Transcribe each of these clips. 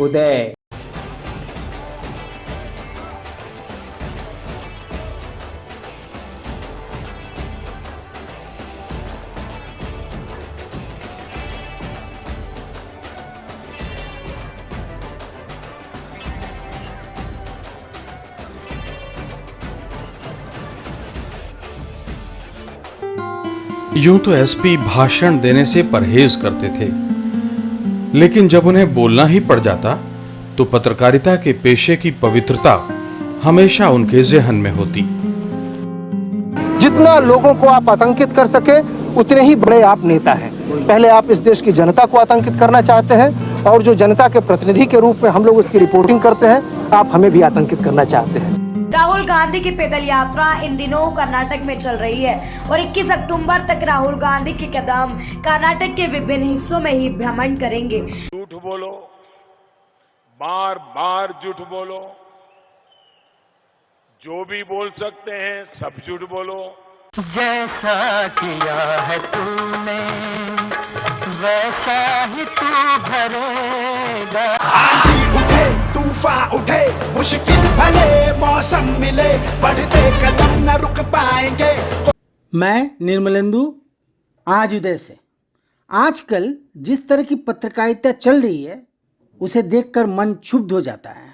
उदय। यूं तो एसपी भाषण देने से परहेज करते थे, लेकिन जब उन्हें बोलना ही पड़ जाता तो पत्रकारिता के पेशे की पवित्रता हमेशा उनके ज़हन में होती। जितना लोगों को आप आतंकित कर सके उतने ही बड़े आप नेता हैं। पहले आप इस देश की जनता को आतंकित करना चाहते हैं और जो जनता के प्रतिनिधि के रूप में हम लोग उसकी रिपोर्टिंग करते हैं, आप हमें भी आतंकित करना चाहते हैं। राहुल गांधी की पैदल यात्रा इन दिनों कर्नाटक में चल रही है और 21 अक्टूबर तक राहुल गांधी के कदम कर्नाटक के विभिन्न हिस्सों में ही भ्रमण करेंगे। झूठ बोलो, बार बार झूठ बोलो, जो भी बोल सकते हैं सब झूठ बोलो। जैसा किया है तूने वैसा ही तू भरेगा। आंधी उठे तूफान उठे मुश्किल भले मौसम मिले बढ़ते कदम न रुक पाएंगे। मैं निर्मलेंदु आज उदय से। आजकल जिस तरह की पत्रकारिता चल रही है उसे देखकर मन क्षुब्ध हो जाता है।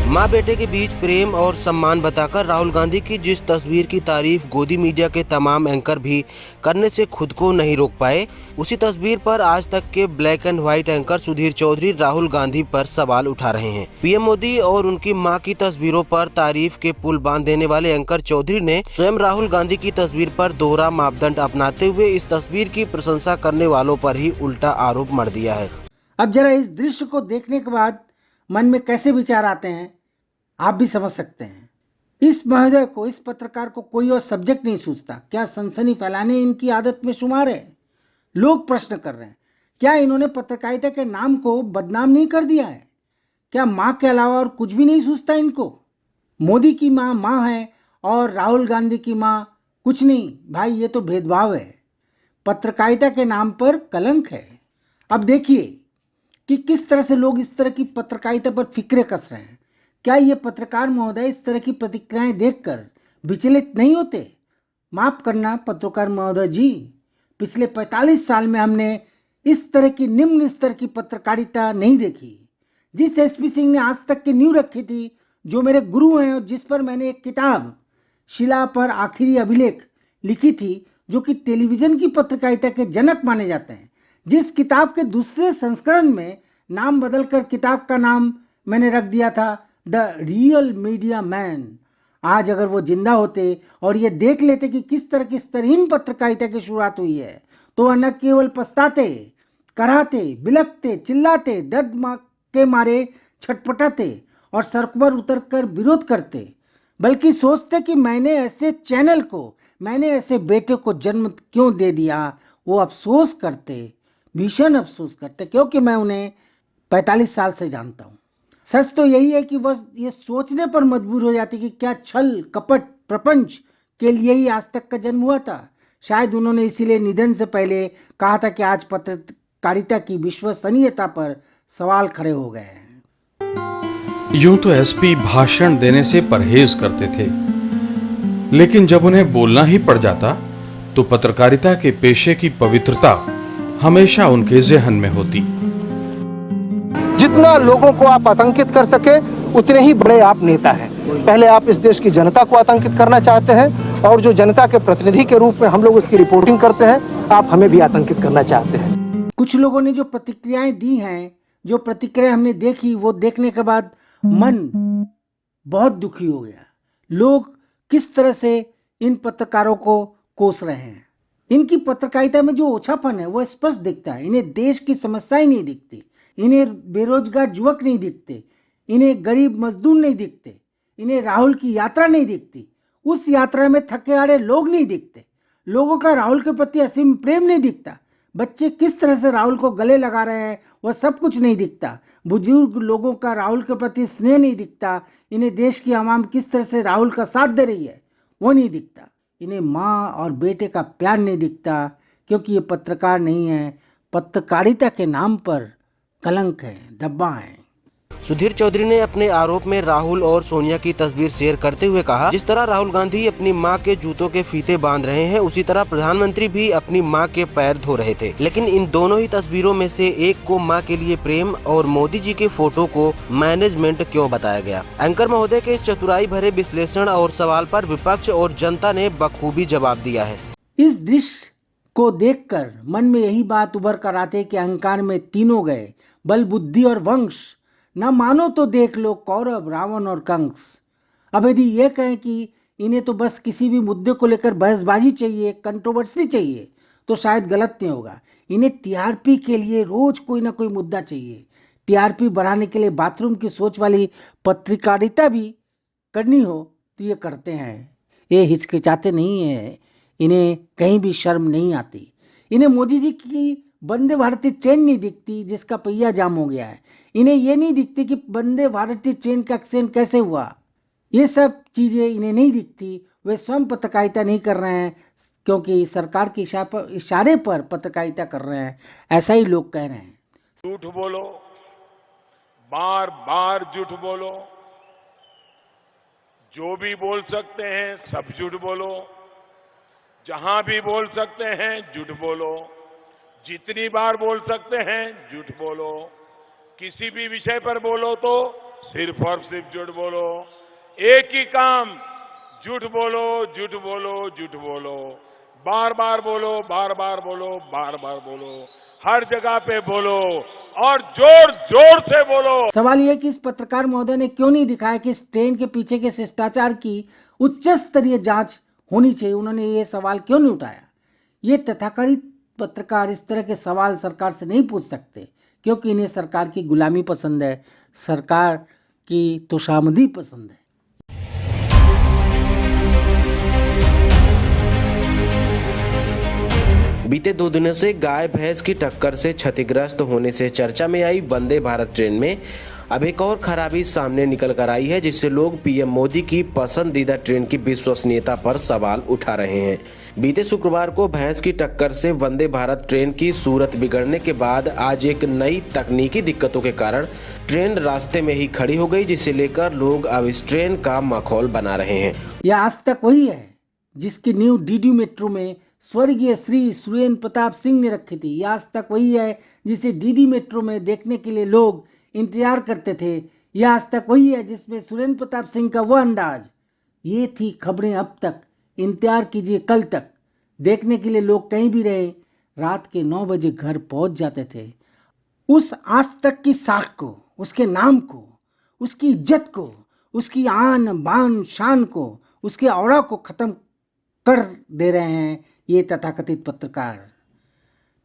माँ बेटे के बीच प्रेम और सम्मान बताकर राहुल गांधी की जिस तस्वीर की तारीफ गोदी मीडिया के तमाम एंकर भी करने से खुद को नहीं रोक पाए, उसी तस्वीर पर आज तक के black and white anchor Sudhir Chaudhary Rahul Gandhi पर सवाल उठा रहे हैं। पीएम मोदी और उनकी मां की तस्वीरों पर तारीफ के पुल बांध देने वाले एंकर चौधरी ने स्वयं राहुल गांधी की तस्वीर पर दोहरा मापदंड अपनाते हुए इस तस्वीर की प्रशंसा करने वालों पर ही उल्टा आरोप मढ़ दिया है। अब जरा इस दृश्य को देखने के बाद मन में कैसे विचार आते हैं आप भी समझ सकते हैं। इस महोदय को, इस पत्रकार को कोई और सब्जेक्ट नहीं सूझता। क्या सनसनी फैलाने इनकी आदत में शुमार है? लोग प्रश्न कर रहे हैं, क्या इन्होंने पत्रकारिता के नाम को बदनाम नहीं कर दिया है? क्या माँ के अलावा और कुछ भी नहीं सूझता इनको? मोदी की माँ माँ है और राहुल गांधी की माँ कुछ नहीं। भाई ये तो भेदभाव है, पत्रकारिता के नाम पर कलंक है। अब देखिए कि किस तरह से लोग इस तरह की पत्रकारिता पर फिक्रे कस रहे हैं। क्या ये पत्रकार महोदय इस तरह की प्रतिक्रियाएं देखकर विचलित नहीं होते? माफ करना पत्रकार महोदय जी, पिछले 45 साल में हमने इस तरह की निम्न स्तर की पत्रकारिता नहीं देखी। जिस एसपी सिंह ने आज तक की नींव रखी थी, जो मेरे गुरु हैं और जिस पर मैंने एक किताब शिला पर आखिरी अभिलेख लिखी थी, जो कि टेलीविज़न की पत्रकारिता के जनक माने जाते हैं, जिस किताब के दूसरे संस्करण में नाम बदलकर किताब का नाम मैंने रख दिया था द रियल मीडिया मैन। आज अगर वो जिंदा होते और ये देख लेते कि किस तरह की स्तरहीन पत्रकारिता की शुरुआत हुई है, तो वह न केवल पछताते, कराहते, बिलखते, चिल्लाते, दर्द के मारे छटपटाते और सड़क पर उतरकर विरोध करते, बल्कि सोचते कि मैंने ऐसे चैनल को, मैंने ऐसे बेटे को जन्म क्यों दे दिया। वो अफसोस करते, भीषण अफसोस करते, क्योंकि मैं उन्हें 45 साल से जानता हूँ। सच तो यही है कि वह ये सोचने पर मजबूर हो जाती कि क्या छल कपट प्रपंच के लिए ही आज तक का जन्म हुआ था। शायद उन्होंने इसीलिए निधन से पहले कहा था कि आज पत्रकारिता की विश्वसनीयता पर सवाल खड़े हो गए हैं। यूं तो एसपी भाषण देने से परहेज करते थे, लेकिन जब उन्हें बोलना ही पड़ जाता तो पत्रकारिता के पेशे की पवित्रता हमेशा उनके ज़हन में होती। जितना लोगों को आप आतंकित कर सके उतने ही बड़े आप नेता हैं। पहले आप इस देश की जनता को आतंकित करना चाहते हैं और जो जनता के प्रतिनिधि के रूप में हम लोग उसकी रिपोर्टिंग करते हैं, आप हमें भी आतंकित करना चाहते हैं। कुछ लोगों ने जो प्रतिक्रियाएं दी हैं, जो प्रतिक्रिया हमने देखी, वो देखने के बाद मन बहुत दुखी हो गया। लोग किस तरह से इन पत्रकारों को कोस रहे हैं। इनकी पत्रकारिता में जो ओछापन है वो स्पष्ट दिखता है। इन्हें देश की समस्याएं नहीं दिखती, इन्हें बेरोजगार युवक नहीं दिखते, इन्हें गरीब मजदूर नहीं दिखते, इन्हें राहुल की यात्रा नहीं दिखती, उस यात्रा में थके हारे लोग नहीं दिखते, लोगों का राहुल के प्रति असीम प्रेम नहीं दिखता, बच्चे किस तरह से राहुल को गले लगा रहे हैं वह सब कुछ नहीं दिखता, बुजुर्ग लोगों का राहुल के प्रति स्नेह नहीं दिखता, इन्हें देश की आवाम किस तरह से राहुल का साथ दे रही है वो नहीं दिखता, इन्हें माँ और बेटे का प्यार नहीं दिखता, क्योंकि ये पत्रकार नहीं है, पत्रकारिता के नाम पर कलंक है, धब्बा है। सुधीर चौधरी ने अपने आरोप में राहुल और सोनिया की तस्वीर शेयर करते हुए कहा, जिस तरह राहुल गांधी अपनी मां के जूतों के फीते बांध रहे हैं, उसी तरह प्रधानमंत्री भी अपनी मां के पैर धो रहे थे। लेकिन इन दोनों ही तस्वीरों में से एक को मां के लिए प्रेम और मोदी जी के फोटो को मैनेजमेंट क्यों बताया गया? एंकर महोदय के इस चतुराई भरे विश्लेषण और सवाल पर विपक्ष और जनता ने बखूबी जवाब दिया है। इस दृश्य को देखकर मन में यही बात उभर कर आते कि अहंकार में तीनों गए, बल, बुद्धि और वंश। न मानो तो देख लो कौरव, रावण और कंस। अब यदि ये कहें कि इन्हें तो बस किसी भी मुद्दे को लेकर बहसबाजी चाहिए, कंट्रोवर्सी चाहिए, तो शायद गलत नहीं होगा। इन्हें टीआरपी के लिए रोज कोई ना कोई मुद्दा चाहिए। टीआरपी बढ़ाने के लिए बाथरूम की सोच वाली पत्रकारिता भी करनी हो तो ये करते हैं। ये हिचकिचाते नहीं हैं, इन्हें कहीं भी शर्म नहीं आती। इन्हें मोदी जी की वंदे भारत ट्रेन नहीं दिखती जिसका पहिया जाम हो गया है। इन्हें ये नहीं दिखती कि वंदे भारत ट्रेन का एक्सीडेंट कैसे हुआ। ये सब चीज़ें इन्हें नहीं दिखती। वे स्वयं पत्रकारिता नहीं कर रहे हैं क्योंकि सरकार के इशारे पर पत्रकारिता कर रहे हैं, ऐसा ही लोग कह रहे हैं। झूठ बोलो, बार बार झूठ बोलो, जो भी बोल सकते हैं सब झूठ बोलो, जहां भी बोल सकते हैं झूठ बोलो, जितनी बार बोल सकते हैं झूठ बोलो, किसी भी विषय पर बोलो तो सिर्फ और सिर्फ झूठ बोलो। एक ही काम, झूठ बोलो, झूठ बोलो, झूठ बोलो, बार बार बोलो, बार बार बोलो, बार बार बोलो, हर जगह पे बोलो और जोर जोर से बोलो। सवाल यह कि इस पत्रकार महोदय ने क्यों नहीं दिखाया कि इस ट्रेन के पीछे के शिष्टाचार की उच्च स्तरीय जांच होनी चाहिए। उन्होंने ये सवाल क्यों नहीं उठाया? ये तथाकथित पत्रकार इस तरह के सवाल सरकार से नहीं पूछ सकते क्योंकि इन्हें सरकार की गुलामी पसंद है, सरकार की तोशामदी पसंद है। बीते 2 दिनों से गाय भैंस की टक्कर से क्षतिग्रस्त होने से चर्चा में आई वंदे भारत ट्रेन में अब एक और खराबी सामने निकल कर आई है, जिससे लोग पीएम मोदी की पसंदीदा ट्रेन की विश्वसनीयता पर सवाल उठा रहे हैं। बीते शुक्रवार को भैंस की टक्कर से वंदे भारत ट्रेन की सूरत बिगड़ने के बाद आज एक नई तकनीकी दिक्कतों के कारण ट्रेन रास्ते में ही खड़ी हो गई, जिसे लेकर लोग अब इस ट्रेन का मखौल बना रहे हैं। यह आज तक वही है जिसकी न्यू डीडी मेट्रो में स्वर्गीय श्री सुरेंद्र प्रताप सिंह ने रखी थी। यह आज तक वही है जिसे डीडी मेट्रो में देखने के लिए लोग इंतजार करते थे। यह आज तक वही है जिसमें सुरेंद्र प्रताप सिंह का वह अंदाज। ये थी खबरें अब तक, इंतजार कीजिए कल तक। देखने के लिए लोग कहीं भी रहे रात के 9 बजे घर पहुंच जाते थे। उस आज तक की साख को, उसके नाम को, उसकी इज्जत को, उसकी आन बान शान को, उसके औरा को खत्म कर दे रहे हैं ये तथाकथित पत्रकार।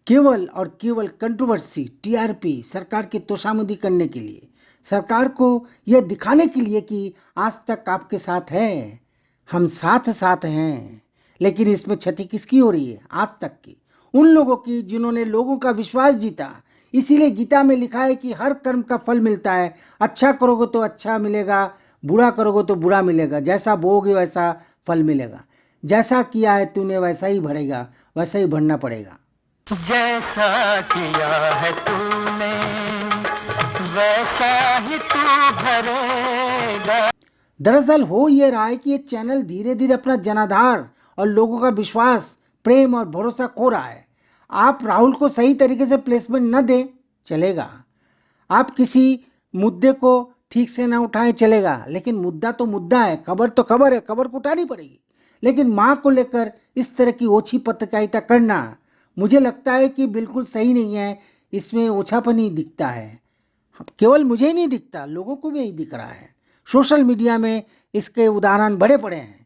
केवल और केवल कंट्रोवर्सी, टीआरपी, सरकार की तोशामदी करने के लिए, सरकार को यह दिखाने के लिए कि आज तक आपके साथ है, हम साथ साथ हैं। लेकिन इसमें क्षति किसकी हो रही है? आज तक की उन लोगों की जिन्होंने लोगों का विश्वास जीता। इसीलिए गीता में लिखा है कि हर कर्म का फल मिलता है। अच्छा करोगे तो अच्छा मिलेगा, बुरा करोगे तो बुरा मिलेगा। जैसा बोओगे वैसा फल मिलेगा। जैसा किया है तूने वैसा ही भरेगा, वैसा ही भरना पड़ेगा। जैसा किया है तूने वैसा ही तू भरेगा। दरअसल हो ये रहा है कि ये चैनल धीरे धीरे अपना जनाधार और लोगों का विश्वास, प्रेम और भरोसा खो रहा है। आप राहुल को सही तरीके से प्लेसमेंट न दें चलेगा, आप किसी मुद्दे को ठीक से ना उठाएं चलेगा, लेकिन मुद्दा तो मुद्दा है, खबर तो खबर है, खबर को उठानी पड़ेगी। लेकिन माँ को लेकर इस तरह की ओछी पत्रकारिता करना मुझे लगता है कि बिल्कुल सही नहीं है। इसमें ओछापन ही दिखता है। केवल मुझे ही नहीं दिखता, लोगों को भी यही दिख रहा है। सोशल मीडिया में इसके उदाहरण बड़े पड़े हैं।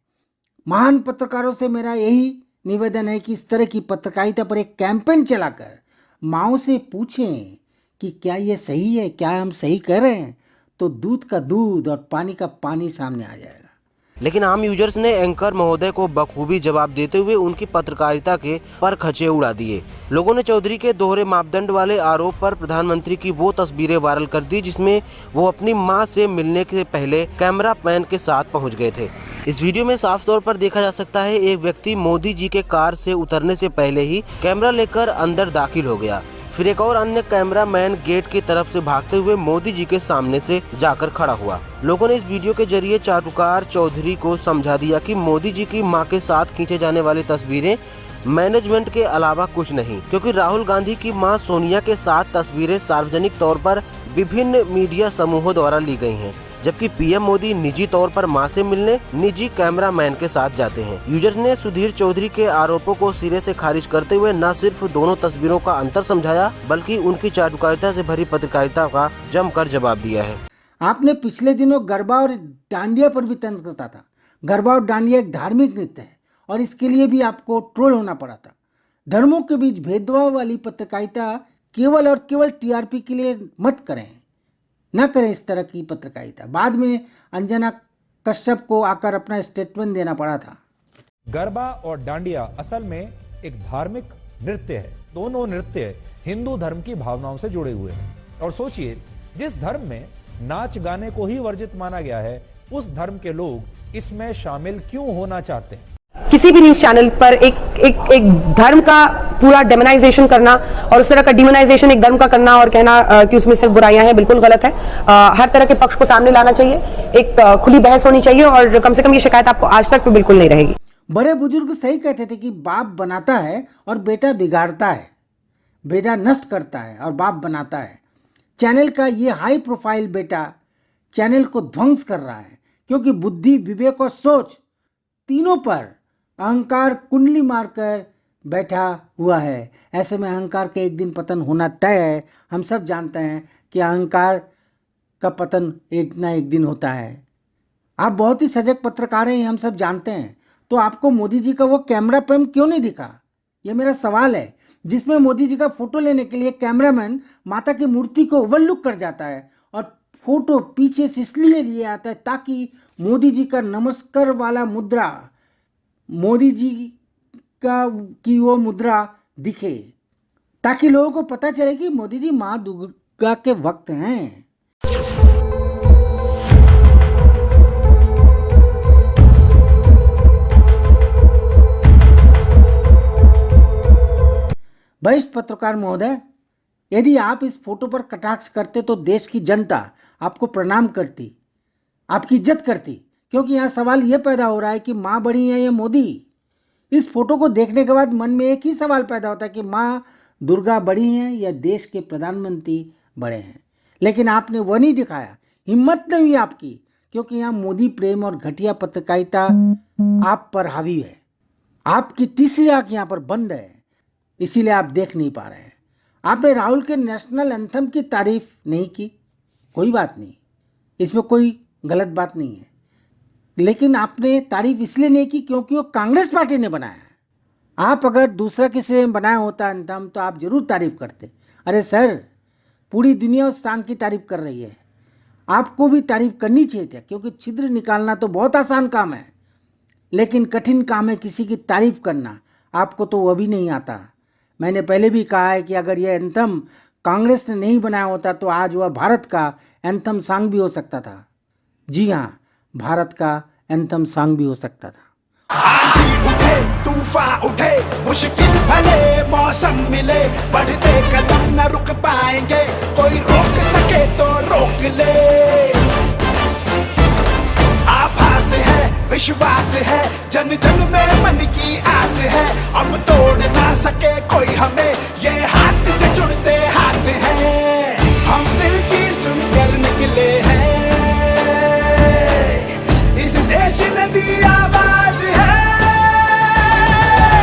महान पत्रकारों से मेरा यही निवेदन है कि इस तरह की पत्रकारिता पर एक कैंपेन चलाकर माओ से पूछें कि क्या ये सही है, क्या हम सही कह रहे हैं, तो दूध का दूध और पानी का पानी सामने आ जाएगा। लेकिन आम यूजर्स ने एंकर महोदय को बखूबी जवाब देते हुए उनकी पत्रकारिता के परखचे उड़ा दिए। लोगों ने चौधरी के दोहरे मापदंड वाले आरोप पर प्रधानमंत्री की वो तस्वीरें वायरल कर दी जिसमें वो अपनी मां से मिलने के पहले कैमरा मैन के साथ पहुंच गए थे। इस वीडियो में साफ तौर पर देखा जा सकता है एक व्यक्ति मोदी जी के कार से उतरने से पहले ही कैमरा लेकर अंदर दाखिल हो गया। फिर एक और अन्य कैमरामैन गेट की तरफ से भागते हुए मोदी जी के सामने से जाकर खड़ा हुआ। लोगों ने इस वीडियो के जरिए चारुकार चौधरी को समझा दिया कि मोदी जी की मां के साथ खींचे जाने वाली तस्वीरें मैनेजमेंट के अलावा कुछ नहीं, क्योंकि राहुल गांधी की मां सोनिया के साथ तस्वीरें सार्वजनिक तौर पर विभिन्न मीडिया समूहों द्वारा ली गई हैं, जबकि पीएम मोदी निजी तौर पर मां से मिलने निजी कैमरामैन के साथ जाते हैं। यूजर्स ने सुधीर चौधरी के आरोपों को सिरे से खारिज करते हुए न सिर्फ दोनों तस्वीरों का अंतर समझाया, बल्कि उनकी चाटुकारिता से भरी पत्रकारिता का जमकर जवाब दिया है। आपने पिछले दिनों गरबा और डांडिया पर भी तंज कसता था। गरबा और डांडिया एक धार्मिक नृत्य है और इसके लिए भी आपको ट्रोल होना पड़ा था। धर्मों के बीच भेदभाव वाली पत्रकारिता केवल और केवल टीआरपी के लिए मत करें, न करें इस तरह की पत्रकारिता। बाद में अंजना कश्यप को आकर अपना स्टेटमेंट देना पड़ा था। गरबा और डांडिया असल में एक धार्मिक नृत्य है। दोनों नृत्य हिंदू धर्म की भावनाओं से जुड़े हुए हैं। और सोचिए, जिस धर्म में नाच गाने को ही वर्जित माना गया है, उस धर्म के लोग इसमें शामिल क्यों होना चाहते हैं? किसी भी न्यूज चैनल पर एक धर्म का पूरा डेमोनाइजेशन करना और उस तरह का डिमोनाइजेशन एक धर्म का करना और कहना कि उसमें सिर्फ बुराइयां हैं, बिल्कुल गलत है। हर तरह के पक्ष को सामने लाना चाहिए, एक खुली बहस होनी चाहिए और कम से कम ये शिकायत आपको आज तक पे बिल्कुल नहीं रहेगी। बड़े बुजुर्ग सही कहते थे कि बाप बनाता है और बेटा बिगाड़ता है, बेटा नष्ट करता है और बाप बनाता है। चैनल का ये हाई प्रोफाइल बेटा चैनल को ध्वंस कर रहा है, क्योंकि बुद्धि, विवेक और सोच तीनों पर अहंकार कुंडली मारकर बैठा हुआ है। ऐसे में अहंकार के एक दिन पतन होना तय है। हम सब जानते हैं कि अहंकार का पतन एक ना एक दिन होता है। आप बहुत ही सजग पत्रकार हैं, हम सब जानते हैं। तो आपको मोदी जी का वो कैमरा फ्रेम क्यों नहीं दिखा, ये मेरा सवाल है, जिसमें मोदी जी का फोटो लेने के लिए कैमरामैन माता की मूर्ति को ओवरलुक कर जाता है और फोटो पीछे से इसलिए लिया आता है ताकि मोदी जी का नमस्कार वाला मुद्रा, मोदी जी की वो मुद्रा दिखे, ताकि लोगों को पता चले कि मोदी जी माँ दुर्गा के वक्त हैं। वरिष्ठ पत्रकार महोदय, यदि आप इस फोटो पर कटाक्ष करते तो देश की जनता आपको प्रणाम करती, आपकी इज्जत करती, क्योंकि यहाँ सवाल ये पैदा हो रहा है कि माँ बड़ी है या मोदी। इस फोटो को देखने के बाद मन में एक ही सवाल पैदा होता है कि माँ दुर्गा बड़ी हैं या देश के प्रधानमंत्री बड़े हैं। लेकिन आपने वो नहीं दिखाया, हिम्मत नहीं हुई आपकी, क्योंकि यहाँ मोदी प्रेम और घटिया पत्रकारिता आप पर हावी है। आपकी तीसरी आंख यहाँ पर बंद है, इसीलिए आप देख नहीं पा रहे हैं। आपने राहुल के नेशनल एंथम की तारीफ नहीं की, कोई बात नहीं, इसमें कोई गलत बात नहीं है, लेकिन आपने तारीफ इसलिए नहीं की क्योंकि वो कांग्रेस पार्टी ने बनाया है। आप अगर दूसरा किसी ने बनाया होता एंथम तो आप जरूर तारीफ करते। अरे सर, पूरी दुनिया उस सॉन्ग की तारीफ कर रही है, आपको भी तारीफ करनी चाहिए थी, क्योंकि छिद्र निकालना तो बहुत आसान काम है, लेकिन कठिन काम है किसी की तारीफ करना। आपको तो वो भी नहीं आता। मैंने पहले भी कहा है कि अगर ये एंथम कांग्रेस ने नहीं बनाया होता तो आज वह भारत का एंथम सॉन्ग भी हो सकता था। जी हाँ, भारत का एंथम सॉन्ग भी हो सकता था। आंधी उठे, तूफान उठे, मुश्किल भले मौसम मिले, बढ़ते कदम न रुक पाएंगे, कोई रोक सके तो रोक ले। आभास है, विश्वास है, जन जन में मन की आस है, अब तोड़ ना सके कोई हमें, ये हाथ से जुड़ते हाथ हैं, हम दिल की सुनकर निकले हैं, इस देश ने दी आवाज है,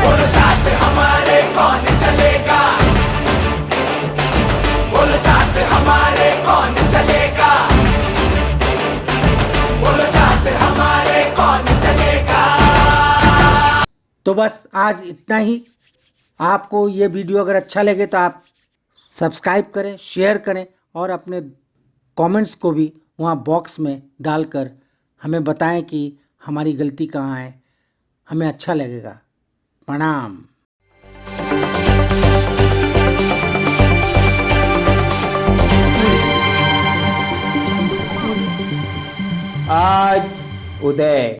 बोलो साथ हमारे कौन चलेगा, बोलो साथ हमारे कौन चलेगा, बोलो साथ हमारे कौन चलेगा। तो बस आज इतना ही। आपको ये वीडियो अगर अच्छा लगे तो आप सब्सक्राइब करें, शेयर करें और अपने कमेंट्स को भी वहाँ बॉक्स में डालकर हमें बताएं कि हमारी गलती कहाँ है, हमें अच्छा लगेगा। प्रणाम। आज उदय